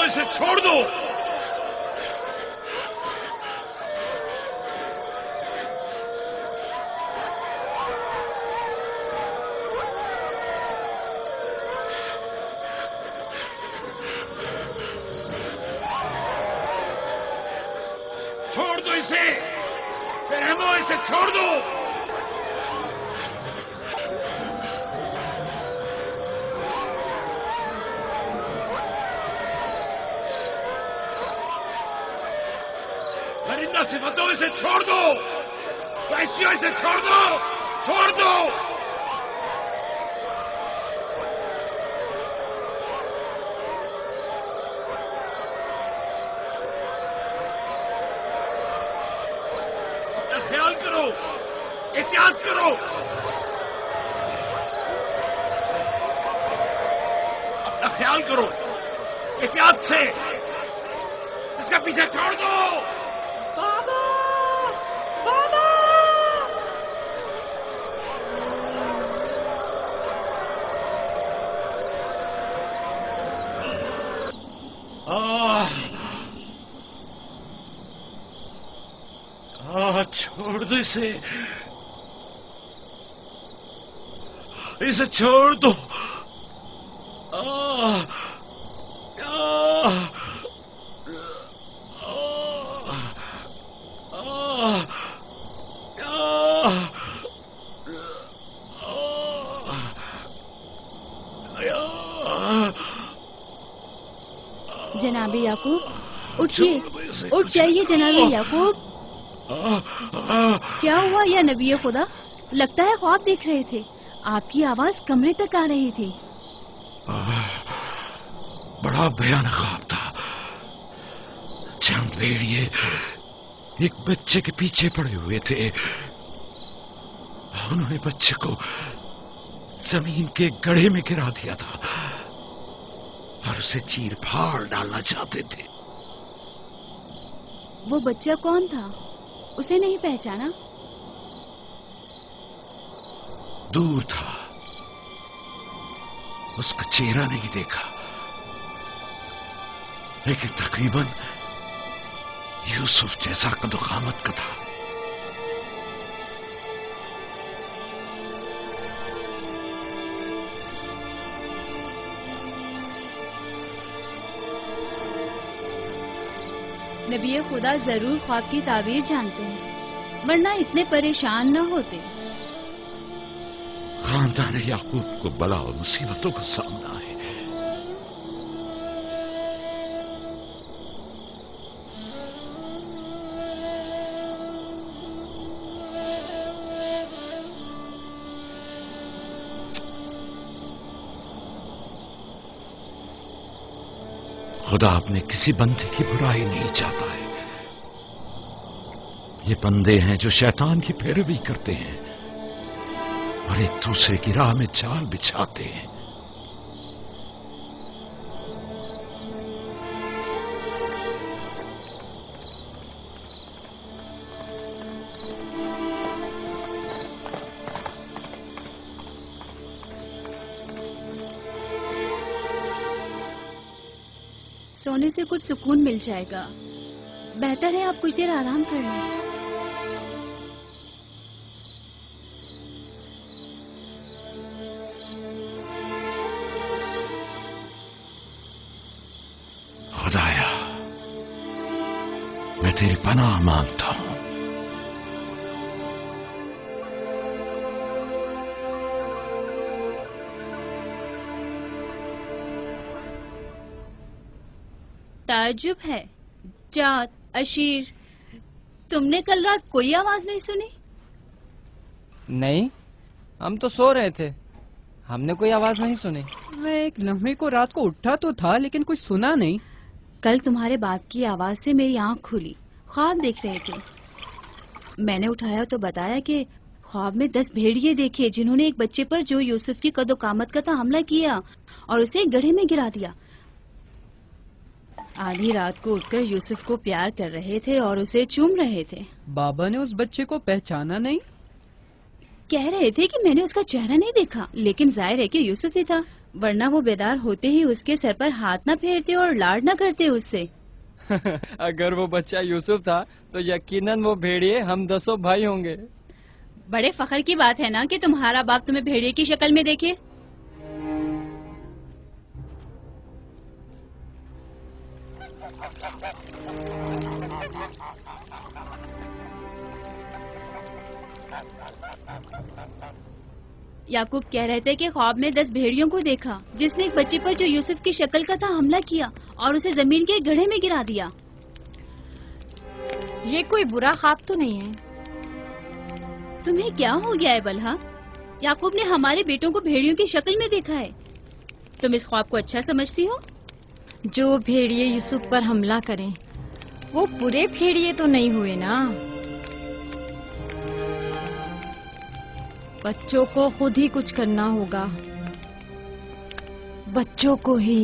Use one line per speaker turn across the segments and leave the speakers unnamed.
इसे छोड़ दो। छोड़ दो इसे, रहमो इसे छोड़ दो। परिंदा सिफतों इसे छोड़ दो, वैश्यों इसे छोड़ दो, छोड़ दो। अपना ख्याल करो, एहतियात करो। अपना ख्याल करो, एहतियात से। इसका पीछे छोड़ दो।
बाबा! बाबा!
छोड़ दो इसे, इसे छोड़ दो।
जनाबे याकूब, उठिए, उठ जाइए जनाबे याकूब। क्या हुआ या नबी खुदा? लगता है ख्वाब देख रहे थे। आपकी आवाज कमरे तक आ रही थी।
बड़ा भयानक ख्वाब था। चंद भेड़िए एक बच्चे के पीछे पड़े हुए थे। उन्होंने बच्चे को जमीन के गड्ढे में गिरा दिया था और उसे चीर फाड़ डालना चाहते थे।
वो बच्चा कौन था? उसे नहीं पहचाना?
दूर था, उसका चेहरा नहीं देखा, लेकिन तकरीबन यूसुफ जैसा कदोकामत का था।
नबी खुदा जरूर ख्वाब की ताबीर जानते हैं, वरना इतने परेशान न होते।
खानदान याकूब को बला और मुसीबतों का सामना है। खुदा अपने किसी बंदे की बुराई नहीं चाहता है। ये बंदे हैं जो शैतान की पैरवी करते हैं और एक दूसरे की राह में जाल बिछाते हैं।
सोने से कुछ सुकून मिल जाएगा। बेहतर है आप कुछ देर आराम कर लें।
खुदाया, मैं तेरी पनाह मांगता हूं।
ताज्जुब है, जात, अशीर, तुमने कल रात कोई आवाज नहीं सुनी?
नहीं, हम तो सो रहे थे, हमने कोई आवाज नहीं सुनी।
मैं एक लम्हे को रात को उठा तो था, लेकिन कुछ सुना नहीं।
कल तुम्हारे बाप की आवाज से मेरी आंख खुली, ख्वाब देख रहे थे। मैंने उठाया तो बताया कि ख्वाब में 10 भेड़िए देखे जिन्होंने एक बच्चे पर जो यूसुफ की कदोकामत का था हमला किया और उसे गड्ढे में गिरा दिया। आधी रात को उठकर यूसुफ को प्यार कर रहे थे और उसे चूम रहे थे।
बाबा ने उस बच्चे को पहचाना नहीं?
कह रहे थे कि मैंने उसका चेहरा नहीं देखा, लेकिन जाहिर है कि यूसुफ ही था। ورنہ وہ بیدار ہوتے ہی اس کے سر پر ہاتھ نہ پھیرتے اور لاڈ نہ کرتے اس سے.
اگر وہ بچہ یوسف تھا تو یقیناً وہ بھیڑیے ہم 10 بھائی ہوں گے.
بڑے فخر کی بات ہے نا کہ تمہارا باپ تمہیں بھیڑیے کی شکل میں دیکھے. یعقوب کہہ رہے تھے کہ خواب میں 10 بھیڑیوں کو دیکھا جس نے ایک بچے پر جو یوسف کی شکل کا تھا حملہ کیا اور اسے زمین کے گڑھے میں گرا دیا.
یہ کوئی برا خواب تو نہیں ہے.
تمہیں کیا ہو گیا ہے بلہا؟ یعقوب نے ہمارے بیٹوں کو بھیڑیوں کی شکل میں دیکھا ہے. تم اس خواب کو اچھا سمجھتی ہو؟
جو بھیڑیے یوسف پر حملہ کریں وہ پورے بھیڑیے تو نہیں ہوئے نا. بچوں کو خود ہی کچھ کرنا ہوگا. بچوں کو ہی.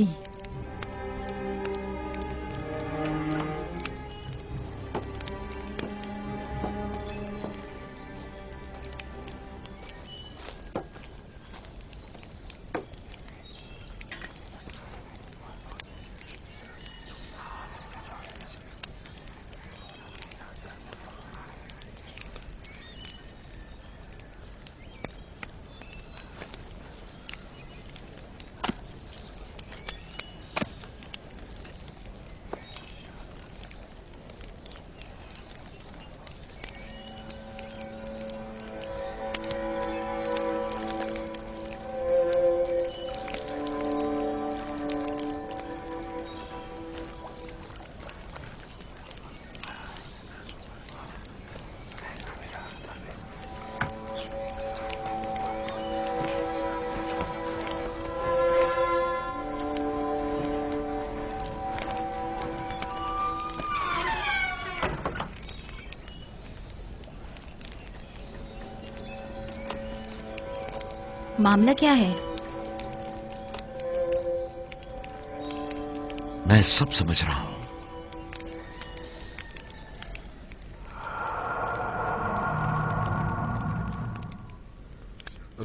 معاملہ کیا ہے؟
میں سب سمجھ رہا ہوں.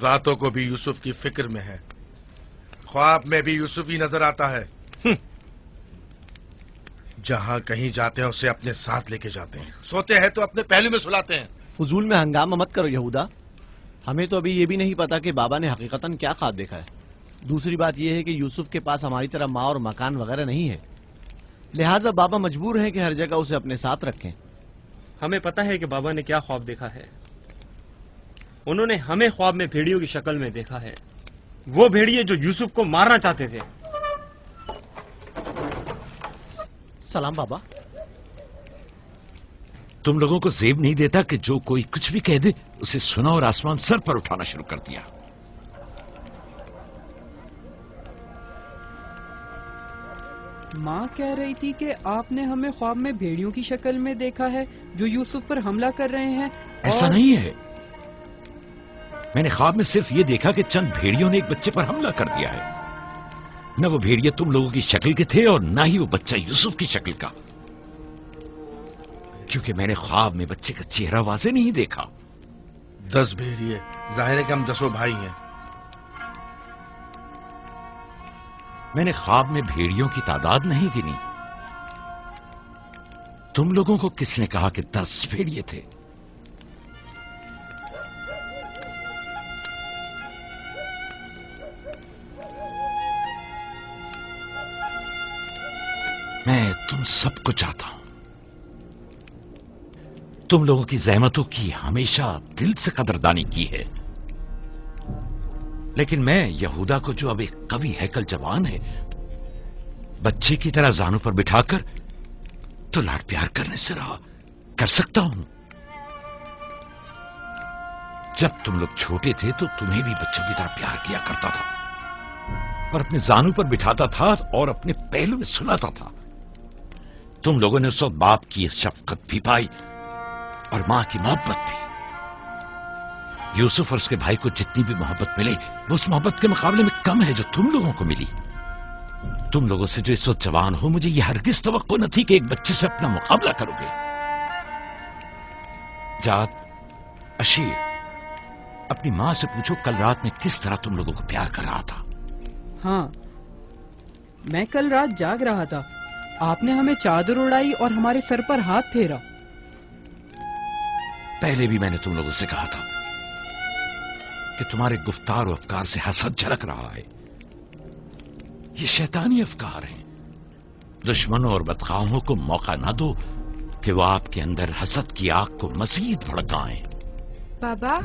راتوں کو بھی یوسف کی فکر میں ہے، خواب میں بھی یوسف ہی نظر آتا ہے. جہاں کہیں جاتے ہیں اسے اپنے ساتھ لے کے جاتے ہیں، سوتے ہیں تو اپنے پہلو میں سلاتے ہیں.
فضول میں ہنگامہ مت کرو یہودا. ہمیں تو ابھی یہ بھی نہیں پتا کہ بابا نے حقیقتاً کیا خواب دیکھا ہے. دوسری بات یہ ہے کہ یوسف کے پاس ہماری طرح ماں اور مکان وغیرہ نہیں ہے، لہٰذا بابا مجبور ہیں کہ ہر جگہ اسے اپنے ساتھ رکھیں.
ہمیں پتا ہے کہ بابا نے کیا خواب دیکھا ہے. انہوں نے ہمیں خواب میں بھیڑیوں کی شکل میں دیکھا ہے، وہ بھیڑیے جو یوسف کو مارنا چاہتے تھے.
سلام بابا.
تم لوگوں کو زیب نہیں دیتا کہ جو کوئی کچھ بھی کہہ دے اسے سنا اور آسمان سر پر اٹھانا شروع کر دیا.
ماں کہہ رہی تھی کہ آپ نے ہمیں خواب میں بھیڑیوں کی شکل میں دیکھا ہے جو یوسف پر حملہ کر رہے ہیں.
ایسا نہیں ہے. میں نے خواب میں صرف یہ دیکھا کہ چند بھیڑیوں نے ایک بچے پر حملہ کر دیا ہے. نہ وہ بھیڑیے تم لوگوں کی شکل کے تھے اور نہ ہی وہ بچہ یوسف کی شکل کا، کیونکہ میں نے خواب میں بچے کا چہرہ واضح نہیں دیکھا.
10 بھیڑیے، ظاہر ہے کہ ہم 10 بھائی ہیں.
میں نے خواب میں بھیڑیوں کی تعداد نہیں گنی. تم لوگوں کو کس نے کہا کہ 10 بھیڑیے تھے؟ میں تم سب کو چاہتا ہوں. تم لوگوں کی زحمتوں کی ہمیشہ دل سے قدردانی کی ہے، لیکن میں یہودا کو جو اب ایک قوی ہیکل جوان ہے بچے کی طرح زانوں پر بٹھا کر تو لاڈ پیار کرنے سے رہا کر سکتا ہوں. جب تم لوگ چھوٹے تھے تو تمہیں بھی بچوں کی طرح پیار کیا کرتا تھا اور اپنے زانوں پر بٹھاتا تھا اور اپنے پہلو میں سلاتا تھا. تم لوگوں نے اس وقت باپ کی شفقت بھی پائی اور ماں کی محبت بھی. یوسف اور اس کے بھائی کو جتنی بھی محبت ملے وہ اس محبت کے مقابلے میں کم ہے جو تم لوگوں کو ملی. تم لوگوں سے جو اس وقت جوان ہو مجھے یہ ہرگز توقع نہ تھی کہ ایک بچے سے اپنا مقابلہ کرو گے. جاد، اشیر، اپنی ماں سے پوچھو کل رات میں کس طرح تم لوگوں کو پیار کر رہا تھا.
हाँ, मैं कल रात जाग रहा था। आपने हमें चादर उड़ाई और हमारे सर पर हाथ फेरा।
पहले भी मैंने तुम लोगों से कहा था कि तुम्हारे गुफ्तार और अफकार से हसद झलक रहा है। ये शैतानी अफकार हैं। दुश्मनों और बदखाहों को मौका ना दो कि वो आपके अंदर हसद की आग को मजीद भड़काएं।
बाबा,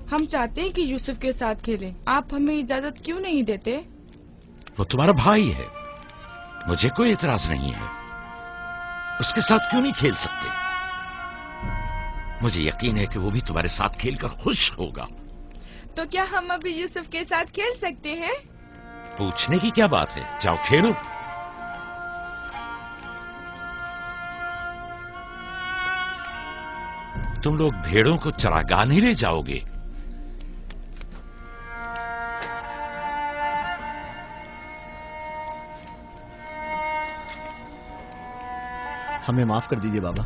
हम चाहते हैं कि यूसुफ के साथ खेलें। आप हमें इजाजत क्यों नहीं देते?
वो तुम्हारा भाई है, मुझे कोई एतराज नहीं है। उसके साथ क्यों नहीं खेल सकते? मुझे यकीन है कि वो भी तुम्हारे साथ खेलकर खुश होगा।
तो क्या हम अभी यूसुफ के साथ खेल सकते हैं?
पूछने की क्या बात है, जाओ खेलो। तुम लोग भेड़ों को चरागाह ले जाओगे?
हमें माफ कर दीजिए बाबा।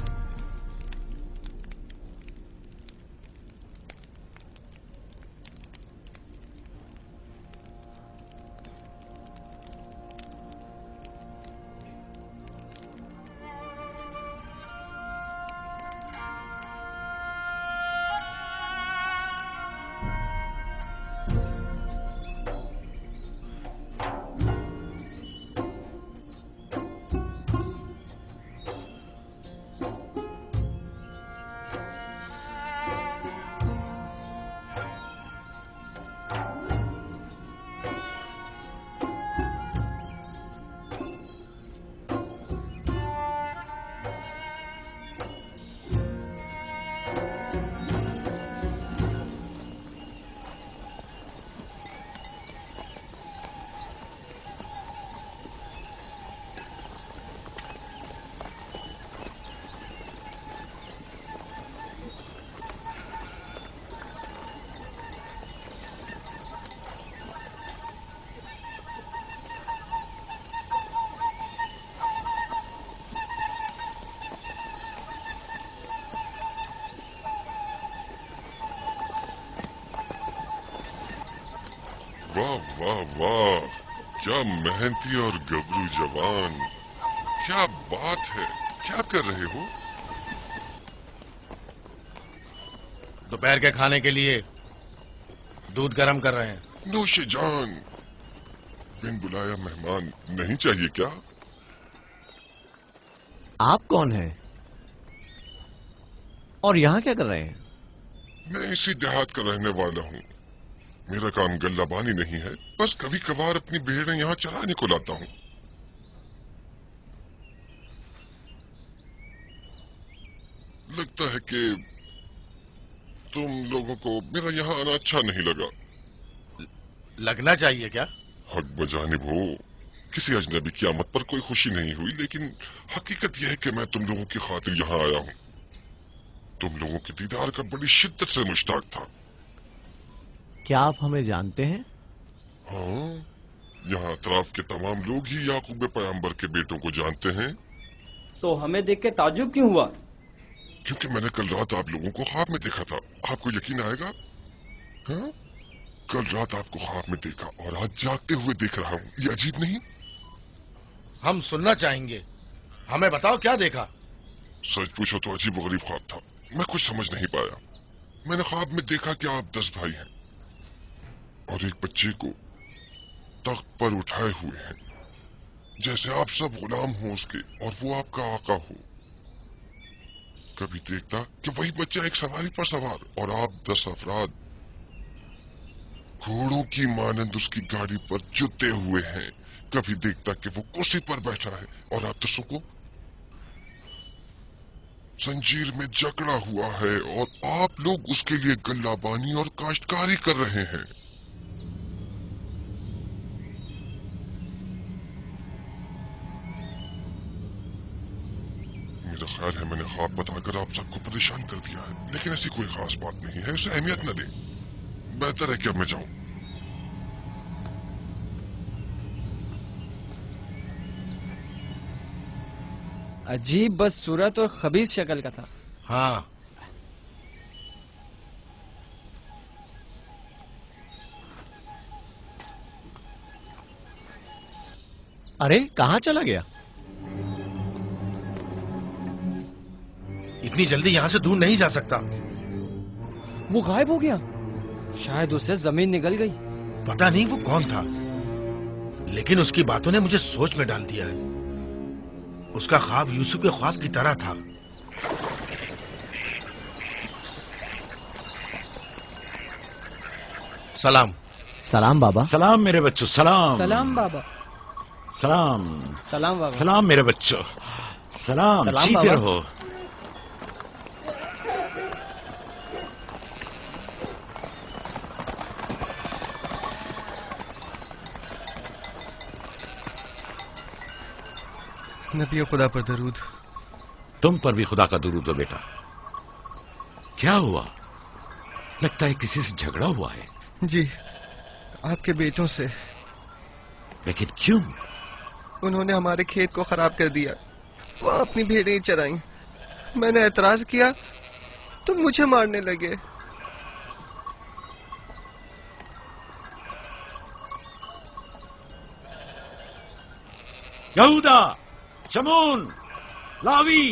वाह वाह वाह, क्या मेहनती और गबरू जवान। क्या बात है, क्या कर रहे हो?
दोपहर के खाने के लिए दूध गर्म कर रहे हैं।
नौशे जान, बिन बुलाया मेहमान नहीं चाहिए क्या?
आप कौन हैं? और यहां क्या कर रहे हैं?
मैं इसी देहात का रहने वाला हूँ। मेरा काम गल्लाबानी नहीं है, बस कभी कभार अपनी भेड़ें यहाँ चराने को लाता हूँ। लगता है कि तुम लोगों को मेरा यहाँ आना अच्छा नहीं लगा।
लगना चाहिए क्या?
हक बजानिब हो, किसी अजनबी की आमद पर कोई खुशी नहीं हुई, लेकिन हकीकत यह है कि मैं तुम लोगों की खातिर यहाँ आया हूँ। तुम लोगों के दीदार का बड़ी शिद्दत से मुश्ताक था।
क्या आप हमें जानते हैं?
हाँ, यहाँ अतराफ के तमाम लोग ही याकूब पैगंबर के बेटों को जानते हैं।
तो हमें देख के ताज्जुब क्यों हुआ?
क्योंकि मैंने कल रात आप लोगों को ख्वाब में देखा था। आपको यकीन आएगा? हाँ? कल रात आपको ख्वाब में देखा और आज जागते हुए देख रहा हूँ। ये अजीब नहीं?
हम सुनना चाहेंगे, हमें बताओ क्या देखा।
सच पूछो तो अजीब गरीब ख्वाब था, मैं कुछ समझ नहीं पाया। मैंने ख्वाब में देखा कि आप 10 भाई हैं और एक बच्चे को तख्त पर उठाए हुए हैं, जैसे आप सब गुलाम हो उसके और वो आपका आका हो। कभी देखता कि वही बच्चा एक सवारी पर सवार और आप 10 अफराद घोड़ों की मानंद उसकी गाड़ी पर जुते हुए हैं। कभी देखता कि वो कुर्सी पर बैठा है और आप 10 को जंजीर में जकड़ा हुआ है और आप लोग उसके लिए गल्लाबानी और काश्तकारी कर रहे हैं। मेरा ख्याल है मैंने ख्वाब बताकर आप सबको परेशान कर दिया है, लेकिन ऐसी कोई खास बात नहीं है, इसे अहमियत न दें। बेहतर है कि अब मैं जाऊं।
अजीब बदसूरत और खबीस शक्ल का था।
हाँ,
अरे कहाँ चला गया?
इतनी जल्दी यहाँ से दूर नहीं जा सकता।
वो गायब हो गया। शायद उससे जमीन निकल गई।
पता नहीं वो कौन था, लेकिन उसकी बातों ने मुझे सोच में डाल दिया है। उसका ख्वाब यूसुफ के ख्वाब की तरह था। सलाम।
सलाम बाबा।
सलाम मेरे बच्चों, सलाम।
सलाम बाबा।
सलाम।
सलाम बाबा।
सलाम मेरे बच्चों, सलाम।
सलाम
जीते
बाबा।
रहो।
नबी खुदा पर दरूद।
तुम पर भी खुदा का दुरूद हो बेटा। क्या हुआ? लगता है किसी से झगड़ा हुआ है।
जी, आपके बेटों से।
लेकिन क्यों?
उन्होंने हमारे खेत को खराब कर दिया। वो अपनी भेड़ें चराई। मैंने एतराज किया तो मुझे मारने लगे।
यहूदा, शमून, लावी,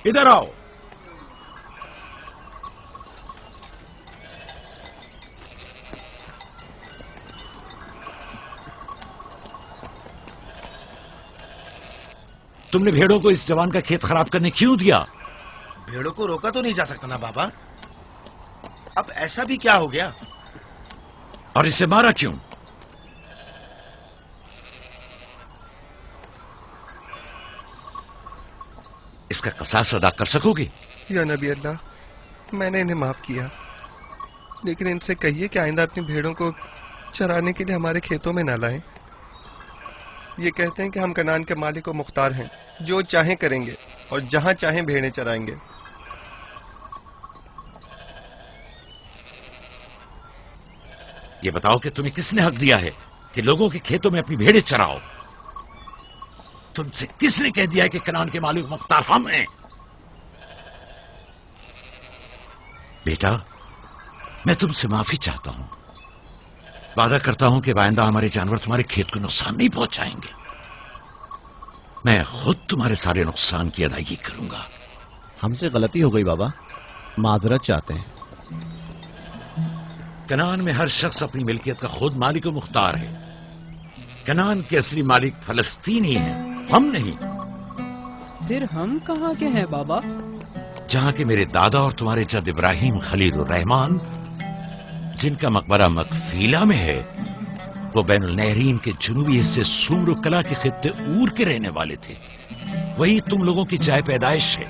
इधर आओ। तुमने भेड़ों को इस जवान का खेत खराब करने क्यों दिया?
भेड़ों को रोका तो नहीं जा सकता ना बाबा। अब ऐसा भी क्या हो गया?
और इसे मारा क्यों? इसका कसास अदा कर सकोगे?
या नबी अल्लाह, मैंने इन्हें माफ किया, लेकिन इनसे कहिए कि आइंदा अपनी भेड़ों को चराने के लिए हमारे खेतों में न लाएं। ये कहते हैं कि हम कनान के मालिक और मुख्तार हैं, जो चाहें करेंगे और जहां चाहें भेड़ें चराएंगे।
ये बताओ कि तुम्हें किसने हक दिया है कि लोगों के खेतों में अपनी भेड़ें चराओ? तुमसे किसने कह दिया है कि कनान के मालिक मुख्तार हम हैं? बेटा, मैं तुमसे माफी चाहता हूं। वादा करता हूं कि आइंदा हमारे जानवर तुम्हारे खेत को नुकसान नहीं पहुंचाएंगे। मैं खुद तुम्हारे सारे नुकसान की अदायगी करूंगा।
हमसे गलती हो गई बाबा, माजरत चाहते हैं।
कनान में हर शख्स अपनी मिल्कियत का खुद मालिक और मुख्तार है। कनान के असली मालिक फलस्तीनी हैं, हम नहीं।
फिर हम कहाँ के हैं बाबा?
जहां के मेरे दादा और तुम्हारे जद इब्राहिम खलील रहमान, जिनका मकबरा मकफीला में है, वो बैनुल नहरीन के जुनूबी हिस्से सूर कला के खित्ते ऊर के रहने वाले थे। वही तुम लोगों की जाय पैदाइश है।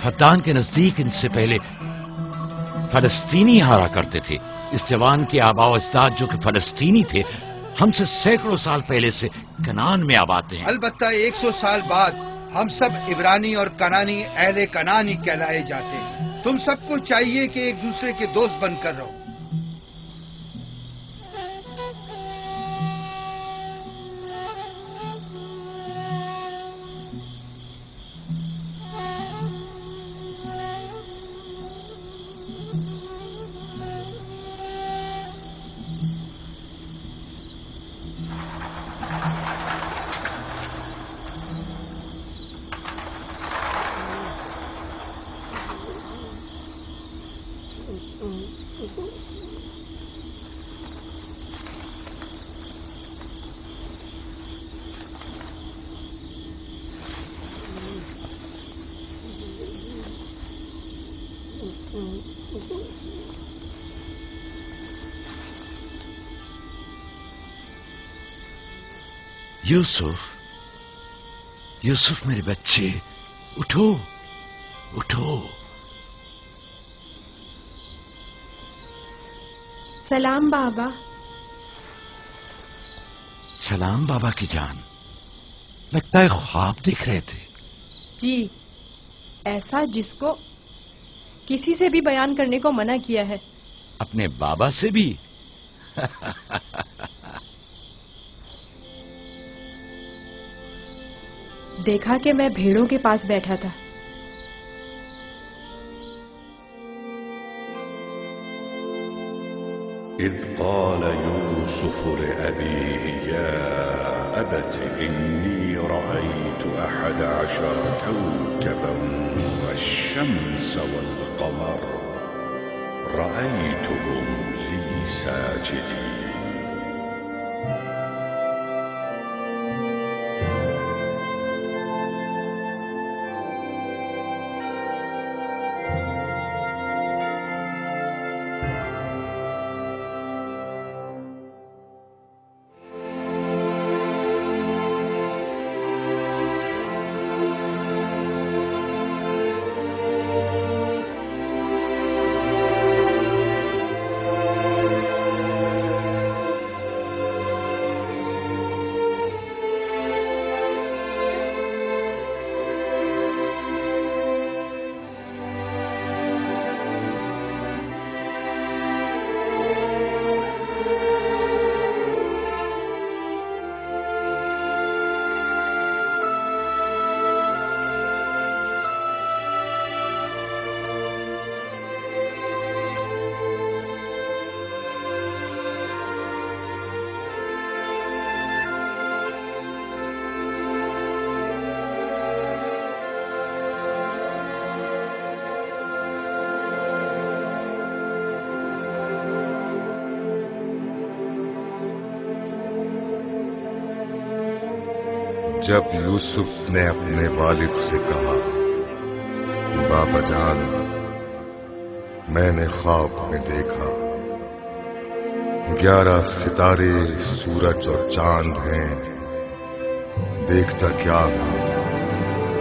फद्दान के नजदीक इनसे पहले फलस्तीनी हारा करते थे। इस जवान के आबा अजदाद जो कि फलस्तीनी थे, हमसे सैकड़ों साल पहले से कनान में आबाद हैं।
अलबत्ता 100 साल बाद हम सब इब्रानी और कनानी अहले कनानी कहलाए जाते हैं। तुम सबको चाहिए कि एक दूसरे के दोस्त बनकर रहो।
यूसुफ, यूसुफ मेरे बच्चे, उठो, उठो।
सलाम बाबा।
सलाम बाबा की जान। लगता है ख्वाब देख रहे थे।
जी, ऐसा जिसको किसी से भी बयान करने को मना किया है।
अपने बाबा से भी?
देखा कि मैं भेड़ों के पास बैठा था।
إذ قال يوسف يوسف لأبيه يا أبت إني رأيت 11 كوكبا والشمس والقمر رأيتهم لي ساجدين.
जब यूसुफ ने अपने वालिद से कहा, बाबा जान, मैंने ख्वाब में देखा 11 सितारे, सूरज और चांद हैं। देखता क्या हूं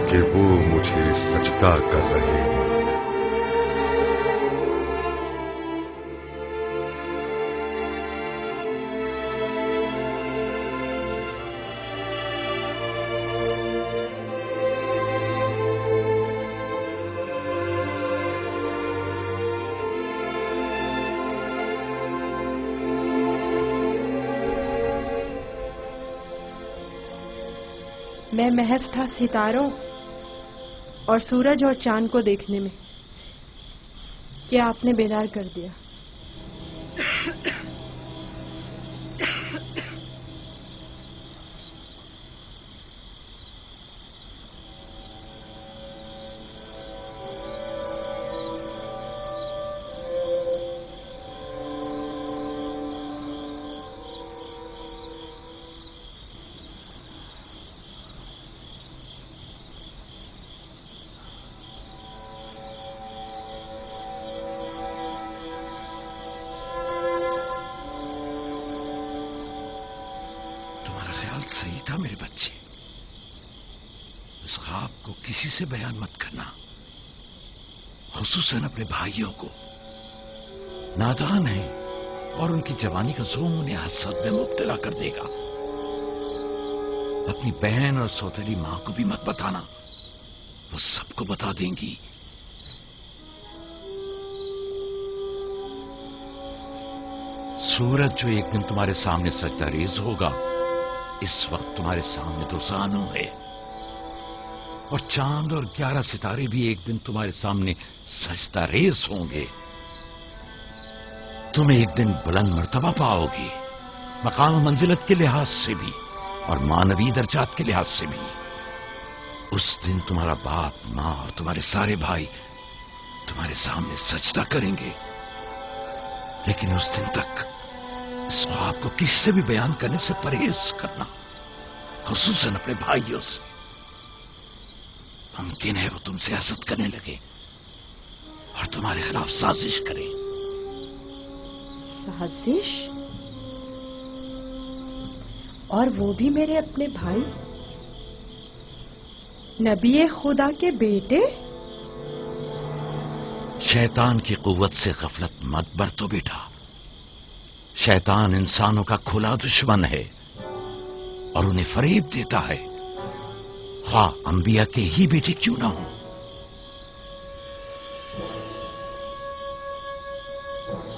कि वो मुझे सजदा कर रहे हैं।
मैं महज था सितारों और सूरज और चांद को देखने में कि आपने बेदार कर दिया।
सही था मेरे बच्चे। उस ख्वाब को किसी से बयान मत करना, खुसूसन अपने भाइयों को। नादान है और उनकी जवानी का जोम उन्हें हसद में मुब्तला कर देगा। अपनी बहन और सौतेली मां को भी मत बताना, वो सबको बता देंगी। सूरज जो एक दिन तुम्हारे सामने सजदा रेज होगा, इस वक्त तुम्हारे सामने दोसानो है, और चांद और 11 सितारे भी एक दिन तुम्हारे सामने सजदा रेज होंगे। तुम एक दिन बुलंद मर्तबा पाओगे, मकाम मंजिलत के लिहाज से भी और मानवी दर्जात के लिहाज से भी। उस दिन तुम्हारा बाप, मां और तुम्हारे सारे भाई तुम्हारे सामने सजदा करेंगे। लेकिन उस दिन तक इस ख्वाब को किसी से भी बयान करने से परहेज करना, खुसूसन अपने भाइयों से। मुमकिन है वो तुमसे हसद करने लगे और तुम्हारे खिलाफ साजिश करें।
साजिश? और वो भी मेरे अपने भाई, नबी खुदा के बेटे?
शैतान की कुव्वत से गफलत मत बरतो बेटा। शैतान इंसानों का खुला दुश्मन है और उन्हें फरेब देता है, ख्वाह अंबिया के ही बेटे क्यों ना हो।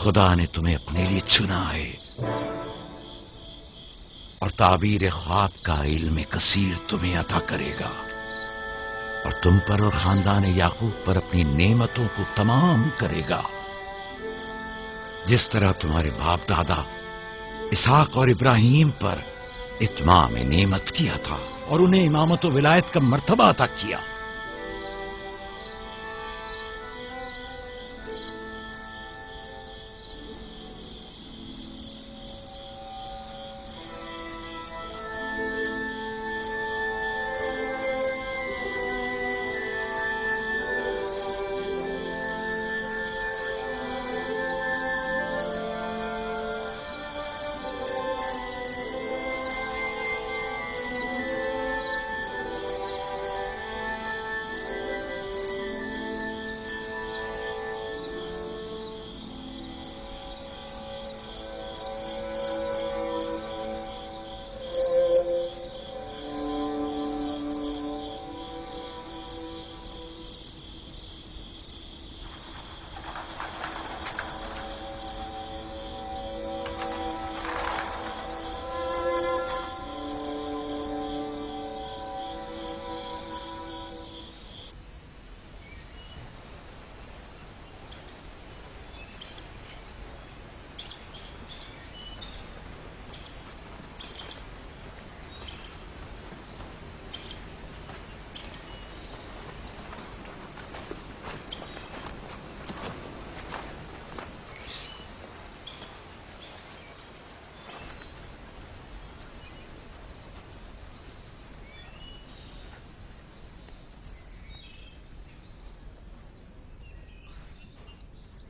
खुदा ने तुम्हें अपने लिए चुना है और ताबीर ख्वाब का इल्म कसीर तुम्हें अता करेगा और तुम पर और खानदान याकूब पर अपनी नेमतों को तमाम करेगा। जिस तरह तुम्हारे बाप दादा इसहाक और इब्राहिम पर इत्माम नेमत किया था और उन्हें इमामत व विलायत का मर्तबा अता किया।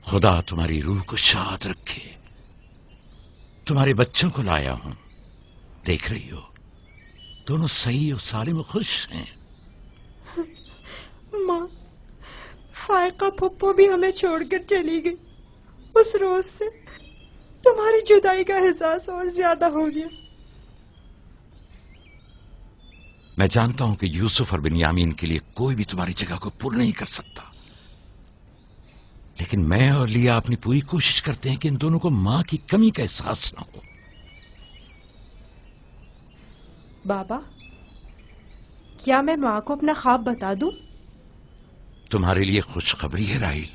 खुदा तुम्हारी रूह को शाद रखे। तुम्हारे बच्चों को लाया हूं, देख रही हो दोनों सही और सालिम खुश हैं।
माँ, फायका पप्पो भी हमें छोड़कर चली गई। उस रोज से तुम्हारी जुदाई का एहसास और ज्यादा हो गया।
मैं जानता हूं कि यूसुफ और बिन्यामीन के लिए कोई भी तुम्हारी जगह को पूर्ण नहीं कर सकता, लेकिन मैं और लिया अपनी पूरी कोशिश करते हैं कि इन दोनों को मां की कमी का एहसास न हो।
बाबा, क्या मैं माँ को अपना ख्वाब बता दूं?
तुम्हारे लिए खुशखबरी है राहिल,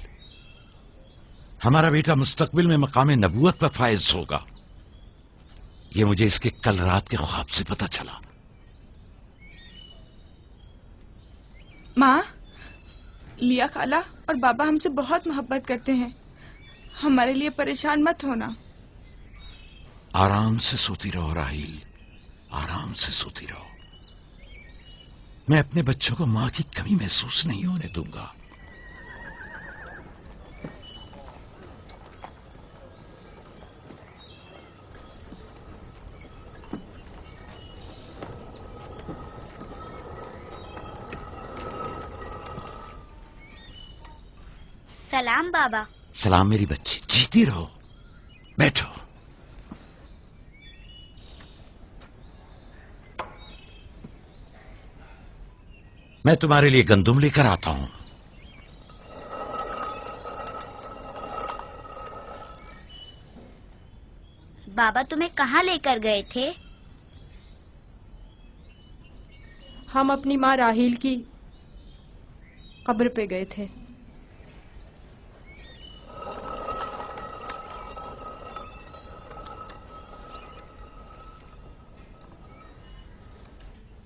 हमारा बेटा मुस्तकबिल में मकाम नबूवत पर फायज होगा। ये मुझे इसके कल रात के ख्वाब से पता चला।
माँ, लिया खाला और बाबा हमसे बहुत मोहब्बत करते हैं, हमारे लिए परेशान मत होना।
आराम से सोती रहो राहिल, आराम से सोती रहो। मैं अपने बच्चों को मां की कमी महसूस नहीं होने दूंगा।
सलाम बाबा।
सलाम मेरी बच्ची, जीती रहो। बैठो। मैं तुम्हारे लिए गंदुम लेकर आता हूं।
बाबा तुम्हें कहाँ लेकर गए थे?
हम अपनी माँ राहील की कब्र पे गए थे।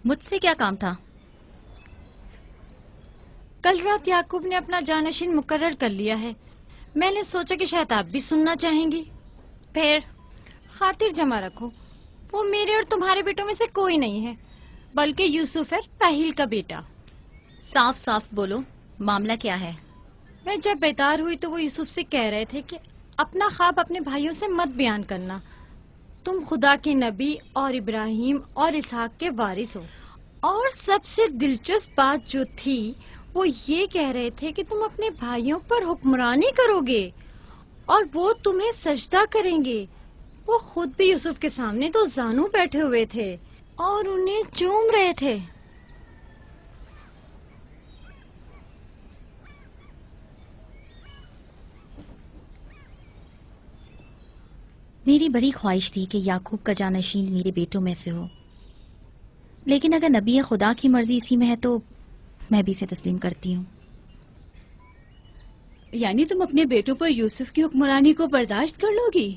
मुझसे क्या काम था? कल रात याकूब ने अपना जानशीन मुकर्रर कर लिया है। मैंने सोचा कि शायद आप भी सुनना चाहेंगी। फिर खातिर जमा रखो, वो मेरे और तुम्हारे बेटों में से कोई नहीं है, बल्कि यूसुफ है, राहील का बेटा।
साफ साफ बोलो, मामला क्या है?
मैं जब बेदार हुई तो वो यूसुफ से कह रहे थे कि अपना ख्वाब अपने भाइयों से मत बयान करना। तुम खुदा के नबी और इब्राहिम और इसहाक के वारिस हो। और सबसे दिलचस्प बात जो थी वो ये कह रहे थे कि तुम अपने भाइयों पर हुक्मरानी करोगे और वो तुम्हें सजदा करेंगे। वो खुद भी यूसुफ के सामने दो जानू बैठे हुए थे और उन्हें चूम रहे थे।
मेरी बड़ी ख्वाहिश थी कि याकूब का जानशीन मेरे बेटों में से हो, लेकिन अगर नबी खुदा की मर्जी इसी में है तो मैं भी इसे तस्लीम करती हूँ।
यानी तुम अपने बेटों पर यूसुफ की हुक्मरानी को बर्दाश्त कर लोगी?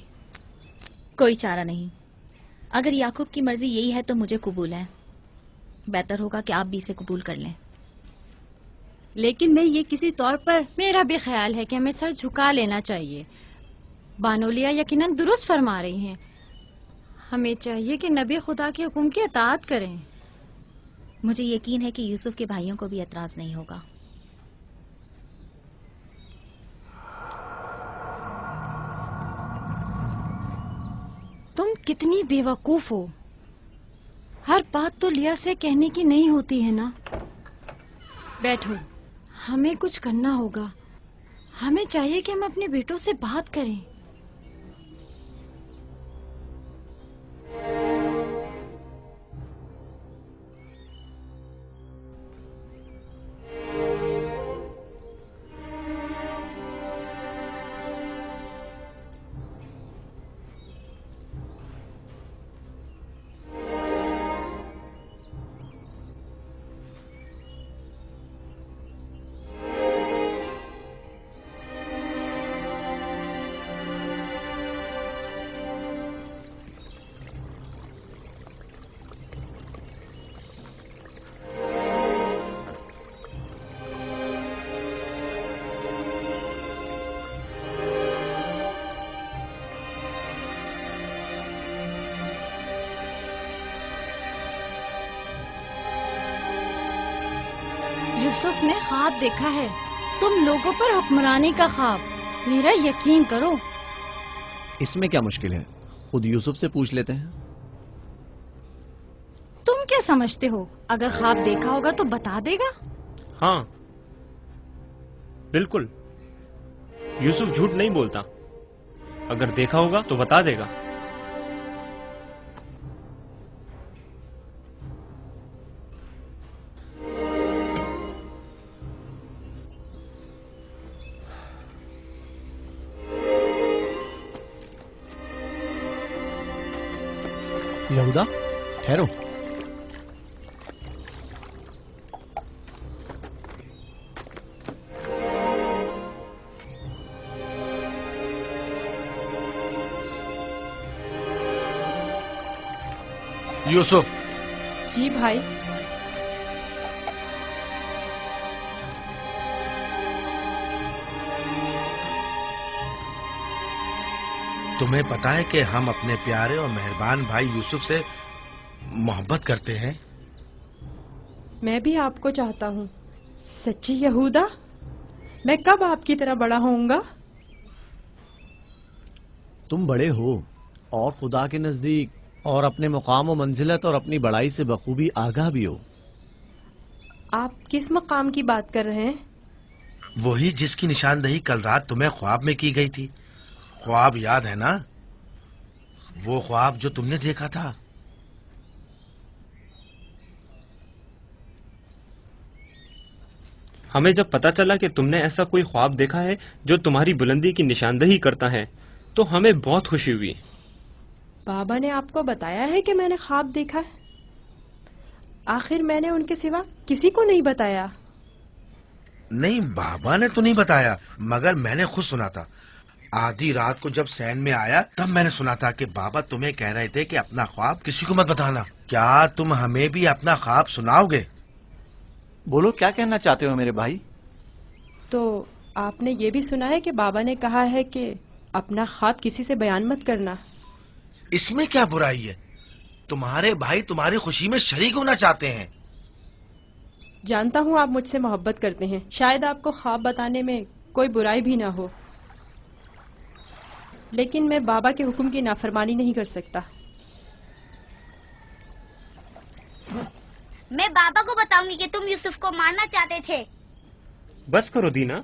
कोई चारा नहीं। अगर याकूब की मर्जी यही है तो मुझे कबूल है। बेहतर होगा कि आप भी इसे कबूल कर लें।
लेकिन मैं ये किसी तौर पर, मेरा भी ख्याल है कि हमें सर झुका लेना चाहिए। बानोलिया यकीनन दुरुस्त फरमा रही हैं। हमें चाहिए कि नबी खुदा के हुक्म की अताअत करें।
मुझे यकीन है कि यूसुफ के भाइयों को भी एतराज नहीं होगा।
तुम कितनी बेवकूफ हो। हर बात तो लिया से कहने की नहीं होती है ना। बैठो, हमें कुछ करना होगा। हमें चाहिए कि हम अपने बेटों से बात करें। यूसुफ ने ख्वाब देखा है, तुम लोगों पर हुक्मरानी का ख्वाब। मेरा यकीन करो।
इसमें क्या मुश्किल है, खुद यूसुफ से पूछ लेते हैं।
तुम क्या समझते हो, अगर ख्वाब देखा होगा तो बता देगा?
हाँ बिल्कुल, यूसुफ झूठ नहीं बोलता। अगर देखा होगा तो बता देगा।
यहूदा, ठहरो।
यूसुफ।
जी भाई।
तुम्हें पता है कि हम अपने प्यारे और मेहरबान भाई यूसुफ से मोहब्बत करते हैं।
मैं भी आपको चाहता हूँ। सच्ची यहूदा, मैं कब आपकी तरह बड़ा होऊंगा?
तुम बड़े हो और खुदा के नजदीक और अपने मुकाम और मंजिलत और अपनी बड़ाई से बखूबी आगाह भी हो।
आप किस मकाम की बात कर रहे हैं?
वही जिसकी निशानदही कल रात तुम्हें ख्वाब में की गई थी। ख्वाब याद है ना? वो ख्वाब जो तुमने देखा था।
हमें जब पता चला कि तुमने ऐसा कोई ख्वाब देखा है जो तुम्हारी बुलंदी की निशानदही करता है तो हमें बहुत खुशी हुई।
बाबा ने आपको बताया है कि मैंने ख्वाब देखा है? आखिर मैंने उनके सिवा किसी को नहीं बताया।
नहीं, बाबा ने तो नहीं बताया, मगर मैंने खुद सुना था। आधी रात को जब सैन में आया तब मैंने सुना था कि बाबा तुम्हें कह रहे थे कि अपना ख्वाब किसी को मत बताना। क्या तुम हमें भी अपना ख्वाब सुनाओगे?
बोलो, क्या कहना चाहते हो मेरे भाई?
तो आपने ये भी सुना है कि बाबा ने कहा है कि अपना ख्वाब किसी से बयान मत करना।
इसमें क्या बुराई है? तुम्हारे भाई तुम्हारी खुशी में शरीक होना चाहते हैं।
जानता हूँ आप मुझसे मोहब्बत करते हैं, शायद आपको ख्वाब बताने में कोई बुराई भी ना हो, लेकिन मैं बाबा के हुक्म की नाफरमानी नहीं कर सकता।
मैं बाबा को बताऊंगी कि तुम यूसुफ को मारना चाहते थे।
बस करो दीना,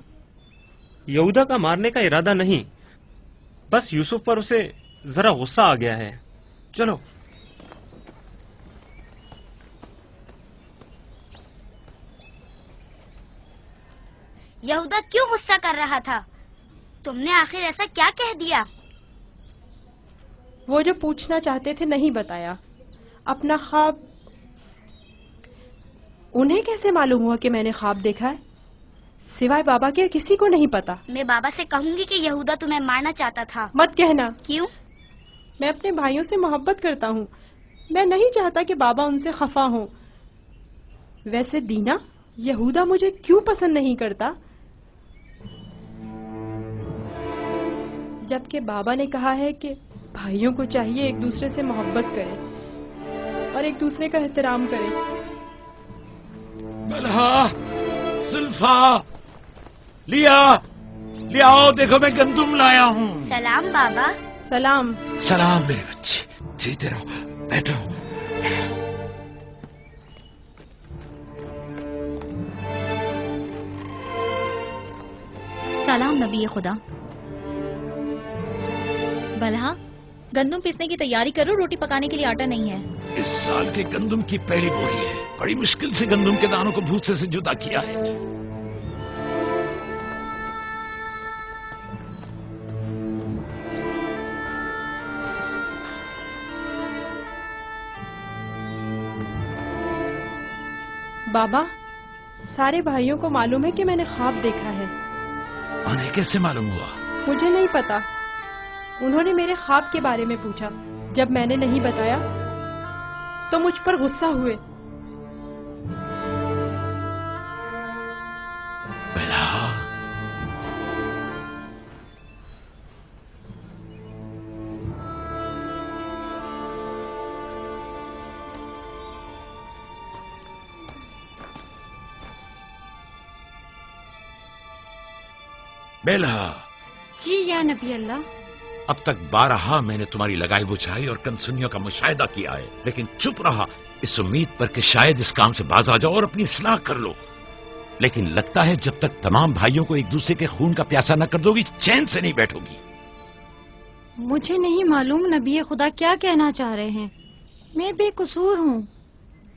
यहूदा का मारने का इरादा नहीं, बस यूसुफ पर उसे जरा गुस्सा आ गया है। चलो।
यहूदा क्यों गुस्सा कर रहा था? तुमने आखिर ऐसा क्या कह दिया?
वो जो पूछना चाहते थे नहीं बताया। अपना ख्वाब उन्हें कैसे मालूम हुआ कि मैंने ख्वाब देखा है? सिवाय बाबा के किसी को नहीं पता।
मैं बाबा से कहूंगी कि यहूदा तुम्हें मारना चाहता था।
मत कहना।
क्यों?
میں اپنے بھائیوں سے محبت کرتا ہوں. میں نہیں چاہتا کہ بابا ان سے خفا ہوں. ویسے دینا، یہودا مجھے کیوں پسند نہیں کرتا؟ جبکہ بابا نے کہا ہے کہ بھائیوں کو چاہیے ایک دوسرے سے محبت کریں اور ایک دوسرے کا احترام کریں.
بلہا، زلفا، لیا آؤ، دیکھو میں گندم لایا ہوں.
سلام بابا.
سلام.
سلام میرے بچے، جیتے رہو، بیٹھو.
سلام نبی خدا. بلہا، گندم پیسنے کی تیاری کرو، روٹی پکانے کے لیے آٹا نہیں ہے.
اس سال کے گندم کی پہلی بوری ہے. بڑی مشکل سے گندم کے دانوں کو بھوسے سے جدا کیا ہے.
بابا، سارے بھائیوں کو معلوم ہے کہ میں نے خواب دیکھا ہے.
انہیں کیسے معلوم ہوا؟
مجھے نہیں پتا. انہوں نے میرے خواب کے بارے میں پوچھا. جب میں نے نہیں بتایا تو مجھ پر غصہ ہوئے.
بیلہا.
جی یا نبی اللہ.
اب تک بارہا میں نے تمہاری لگائی بجھائی اور کنسنیوں کا مشاہدہ کیا ہے، لیکن چپ رہا اس امید پر کہ شاید اس کام سے باز آ جاؤ اور اپنی اصلاح کر لو. لیکن لگتا ہے جب تک تمام بھائیوں کو ایک دوسرے کے خون کا پیاسا نہ کر دو گی، چین سے نہیں بیٹھو گی.
مجھے نہیں معلوم نبی خدا کیا کہنا چاہ رہے ہیں. میں بے قصور ہوں.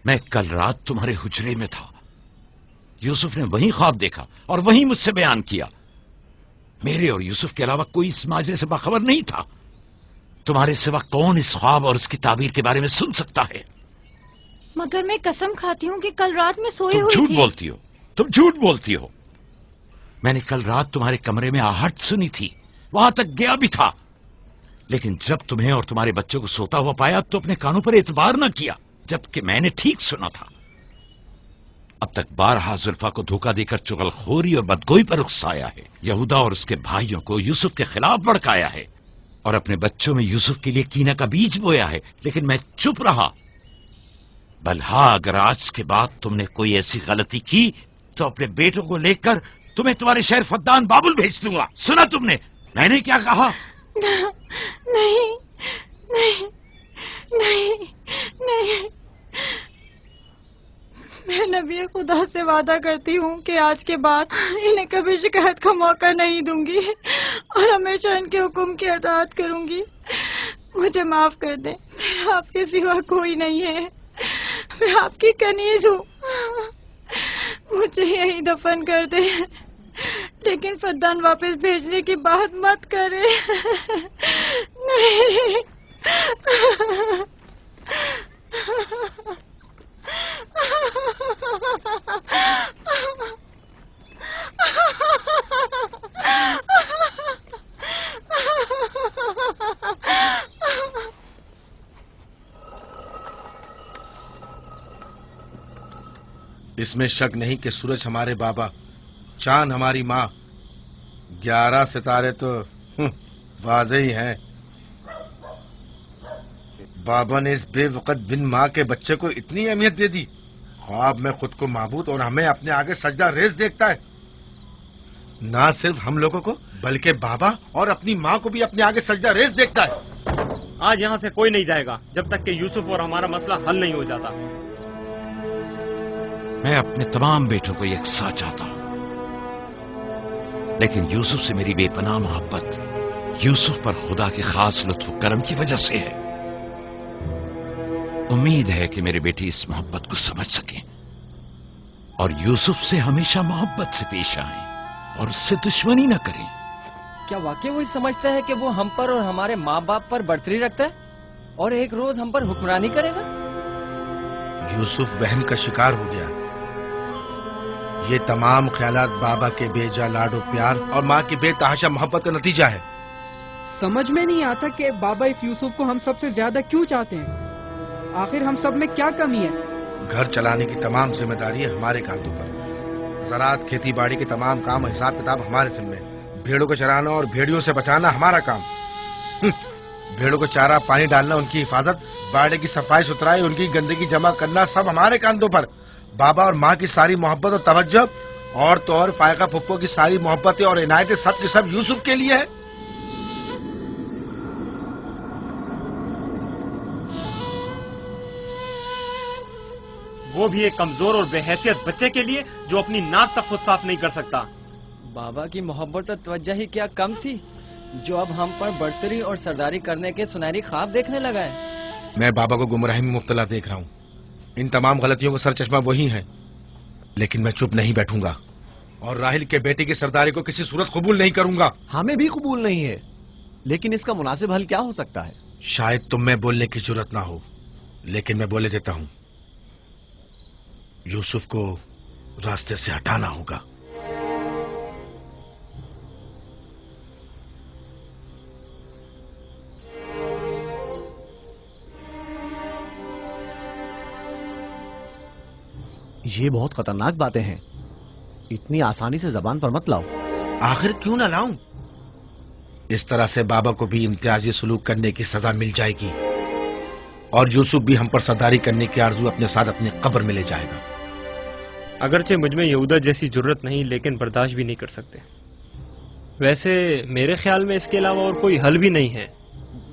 میں کل رات تمہارے حجرے میں تھا. یوسف نے وہی خواب دیکھا اور وہی مجھ سے بیان کیا. میرے اور یوسف کے علاوہ کوئی اس ماجرے سے باخبر نہیں تھا. تمہارے سوا کون اس خواب اور اس کی تعبیر کے بارے میں سن سکتا ہے؟
مگر میں قسم کھاتی ہوں کہ کل رات میں سوئی ہوئی
تھی. تم جھوٹ بولتی ہو. میں نے کل رات تمہارے کمرے میں آہٹ سنی تھی، وہاں تک گیا بھی تھا. لیکن جب تمہیں اور تمہارے بچوں کو سوتا ہوا پایا تو اپنے کانوں پر اعتبار نہ کیا، جبکہ میں نے ٹھیک سنا تھا. اب تک بارہا زلفا کو دھوکہ دے کر چغل خوری اور بدگوئی پر اکسایا ہے. یہودا اور اس کے بھائیوں کو یوسف کے خلاف بھڑکایا ہے اور اپنے بچوں میں یوسف کے لیے کینہ کا بیج بویا ہے. لیکن میں چپ رہا. بلہا، اگر آج کے بعد تم نے کوئی ایسی غلطی کی تو اپنے بیٹوں کو لے کر تمہیں تمہارے شہر فدان بابل بھیج دوں گا. سنا تم نے میں نے کیا کہا؟
نہیں نہیں نہیں نہیں. میں نبی خدا سے وعدہ کرتی ہوں کہ آج کے بعد انہیں کبھی شکایت کا موقع نہیں دوں گی اور ہمیشہ ان کے حکم کی اطاعت کروں گی. مجھے معاف کر دیں، میرا آپ کے سوا کوئی نہیں ہے. میں آپ کی کنیز ہوں. مجھے یہیں دفن کر دیں، لیکن فدان واپس بھیجنے کی بات مت کریں. نہیں.
اس میں شک نہیں کہ سورج ہمارے بابا، چاند ہماری ماں، 11 ستارے تو واضح ہی ہیں. بابا نے اس بے وقت بن ماں کے بچے کو اتنی اہمیت دے دی. خواب میں خود کو معبود اور ہمیں اپنے آگے سجدہ ریز دیکھتا ہے. نہ صرف ہم لوگوں کو بلکہ بابا اور اپنی ماں کو بھی اپنے آگے سجدہ ریز دیکھتا ہے.
آج یہاں سے کوئی نہیں جائے گا جب تک کہ یوسف اور ہمارا مسئلہ حل نہیں ہو جاتا.
میں اپنے تمام بیٹوں کو یکساں چاہتا ہوں، لیکن یوسف سے میری بے پناہ محبت یوسف پر خدا کے خاص لطف و کرم کی وجہ سے ہے. امید ہے کہ میرے بیٹے اس محبت کو سمجھ سکیں اور یوسف سے ہمیشہ محبت سے پیش آئیں اور اس سے دشمنی نہ کریں.
کیا واقعی وہی سمجھتا ہے کہ وہ ہم پر اور ہمارے ماں باپ پر برتری رکھتا ہے اور ایک روز ہم پر حکمرانی کرے گا؟
یوسف وہم کا شکار ہو گیا. یہ تمام خیالات بابا کے بے جا لاڈ و پیار اور ماں کی بے تحاشا محبت کا نتیجہ ہے.
समझ में नहीं आता कि बाबा इस यूसुफ को हम सबसे ज्यादा क्यों चाहते हैं। आखिर हम सब में क्या कमी है?
घर चलाने की तमाम जिम्मेदारी हमारे कांधों पर। ज़राअत, खेती बाड़ी के तमाम काम, हिसाब किताब हमारे जिम्मे। भेड़ों को चराना और भेड़ियों से बचाना हमारा काम। भेड़ों को चारा पानी डालना, उनकी हिफाजत, बाड़े की सफाई सुथराई, उनकी गंदगी जमा करना सब हमारे कांधों पर। बाबा और माँ की सारी मोहब्बत और तवज्जो, और तो और फायका फुप्पो की सारी मोहब्बतें और इनायतें सब की सब यूसुफ के लिए है।
वो भी एक कमजोर और बेहैसियत बच्चे के लिए जो अपनी नाक तक खुद साफ नहीं कर सकता।
बाबा की मोहब्बत और तवज्जो ही क्या कम थी जो अब हम पर बढ़तरी और सरदारी करने के सुनहरी ख्वाब देखने लगा है।
मैं बाबा को गुमराही में मुब्तला देख रहा हूँ। इन तमाम गलतियों का सरचश्मा वही है, लेकिन मैं चुप नहीं बैठूंगा और राहिल के बेटे की सरदारी को किसी सूरत कबूल नहीं करूंगा।
हमें भी कबूल नहीं है, लेकिन इसका मुनासिब हल क्या हो सकता है?
शायद तुम में बोलने की जरूरत ना हो, लेकिन मैं बोले देता हूँ। यूसुफ को रास्ते से हटाना होगा।
ये बहुत खतरनाक बातें हैं, इतनी आसानी से जबान पर मत लाओ।
आखिर क्यों ना लाऊं? इस तरह से बाबा को भी इम्तियाजी सलूक करने की सजा मिल जाएगी और यूसुफ भी हम पर सरदारी करने की आरज़ू अपने साथ अपनी कब्र में ले जाएगा।
अगरचे मुझमें यहूदा जैसी जरूरत नहीं, लेकिन बर्दाश्त भी नहीं कर सकते। वैसे मेरे ख्याल में इसके अलावा और कोई हल भी नहीं है।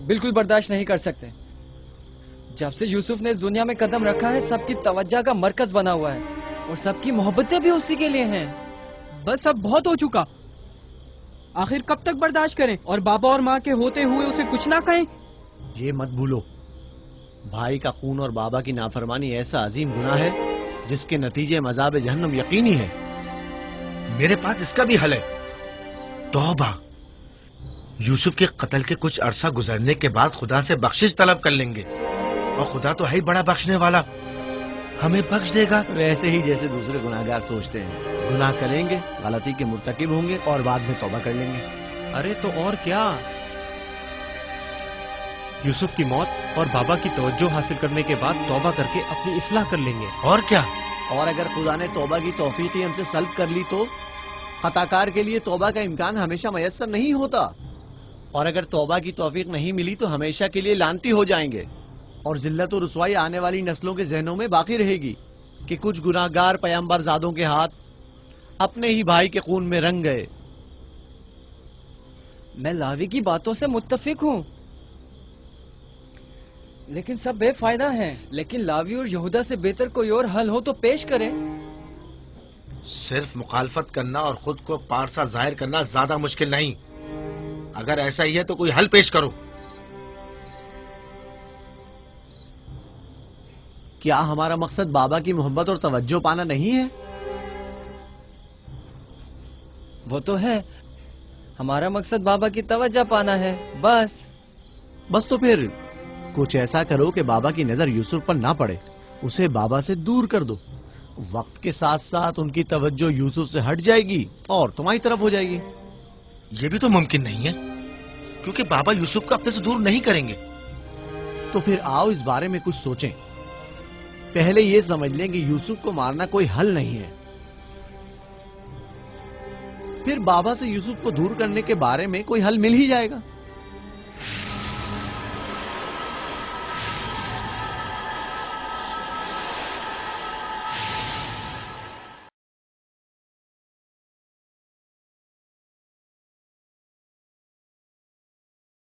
बिल्कुल बर्दाश्त नहीं कर सकते। जब से यूसुफ ने इस दुनिया में कदम रखा है, सबकी तवज्जो का मरकज बना हुआ है और सबकी मोहब्बतें भी उसी के लिए हैं।
बस अब बहुत हो चुका। आखिर कब तक बर्दाश्त करें और बाबा और माँ के होते हुए उसे कुछ ना कहें?
ये मत भूलो, भाई का खून और बाबा की नाफरमानी ऐसा अजीम गुनाह है जिसके नतीजे मज़ाब जहन्नम यकीनी है।
मेरे पास इसका भी हल है, तौबा। यूसुफ के कत्ल के कुछ अरसा गुजरने के बाद खुदा से बख्शिश तलब कर लेंगे और खुदा तो है ही बड़ा बख्शने वाला, हमें बख्श देगा।
वैसे ही जैसे दूसरे गुनाहगार सोचते हैं, गुनाह करेंगे, गलती के मुर्तकिब होंगे और बाद में तौबा कर लेंगे।
अरे तो और क्या, यूसुफ की मौत और बाबा की तवज्जो हासिल करने के बाद तौबा करके अपनी इस्लाह कर लेंगे।
और क्या,
और अगर खुदा ने तौबा की तौफीक हमसे सल्ब कर ली तो खताकार के लिए तौबा का इम्कान हमेशा मयस्सर नहीं होता, और अगर तौबा की तौफीक नहीं मिली तो हमेशा के लिए लानती हो जाएंगे और जिल्लत और रुसवाई आने वाली नस्लों के जहनों में बाकी रहेगी कि कुछ गुनाहगार पैगंबर ज़ादों के हाथ अपने ही भाई के खून में रंग गए।
मैं लावी की बातों से मुत्तफिक हूँ, लेकिन सब बेफायदा हैं। लेकिन लावी और यहूदा से बेहतर कोई और हल हो तो पेश करें।
सिर्फ मुखालफत करना और खुद को पारसा जाहिर करना ज्यादा मुश्किल नहीं। अगर ऐसा ही है तो कोई हल पेश करो।
क्या हमारा मकसद बाबा की मोहब्बत और तवज्जो पाना नहीं है?
वो तो है, हमारा मकसद बाबा की तवज्जो पाना है। बस
तो फिर कुछ ऐसा करो कि बाबा की नजर यूसुफ पर ना पड़े, उसे बाबा से दूर कर दो। वक्त के साथ साथ उनकी तवज्जो यूसुफ से हट जाएगी और तुम्हारी तरफ हो जाएगी।
ये भी तो मुमकिन नहीं है, क्योंकि बाबा यूसुफ को अपने से दूर नहीं करेंगे।
तो फिर आओ इस बारे में कुछ सोचें। पहले ये समझ लें कि यूसुफ को मारना कोई हल नहीं है, फिर बाबा से यूसुफ को दूर करने के बारे में कोई हल मिल ही जाएगा।